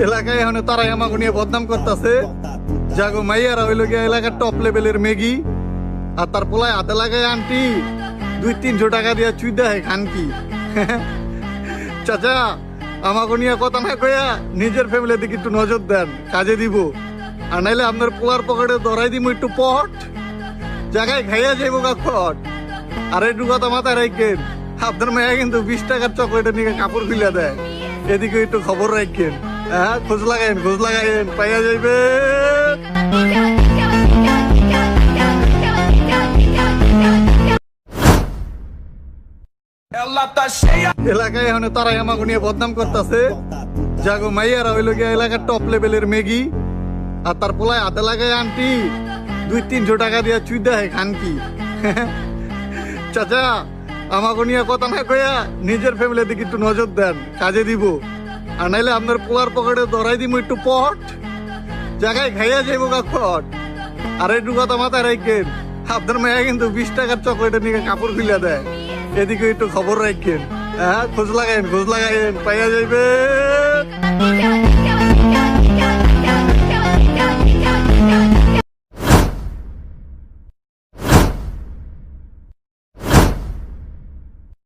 এলাকায় এখন তারাই আমাকে নিয়ে বদনাম করতেছে। জাগো মাইয়ারা হইল গিয়া এলাকার টপ লেভেলের মেগি, আর তার পোলায় হাতে লাগায় আন্টি 200-300 টাকা দিয়া চুই দেয় খান কি। চাচা আমাকে নিয়ে কথা না কইয়া নিজের ফ্যামিলির দিকে একটু নজর দেন, কাজে দিব। আর নাইলে আপনার পোলার পকেটে ধরাই দিব একটু পট, জায়গায় খাইয়া যাইব কাপড়। আর একটু কথা মাথায় রাখেন, আপনার মেয়ে কিন্তু 20 টাকার চকলেটের নিয়ে কাপড় খুলে দেয়, এদিকে একটু খবর রাখেন। হ্যাঁ, খোঁজ লাগাইন পাইয়া যাইবে। এলাকায় এখন তারাই আমাকে নিয়ে বদনাম করতেছে। জাগো মাইয়ারা হইল গিয়া এলাকার টপ লেভেলের মেগি, আর তার পোলায় হাতে লাগায় আন্টি 200-300 টাকা দিয়া চুই দেয় খান কি। চাচা আমাকে নিয়ে কথা না কইয়া নিজের ফ্যামিলির দিকে একটু নজর দেন, কাজে দিব। আর নাইলে আপনার পোলার পকেটে ধরাই দিব একটু পট, জায়গায় খাইয়া যাইব কাপড়। আর একটু কথা মাথায় রাখেন, আপনার মেয়ে কিন্তু 20 টাকার চকলেটের নিয়ে কাপড় খুলে দেয়, এদিকে একটু খবর রাখেন। হ্যাঁ, খোঁজ লাগাইন পাইয়া যাইবে।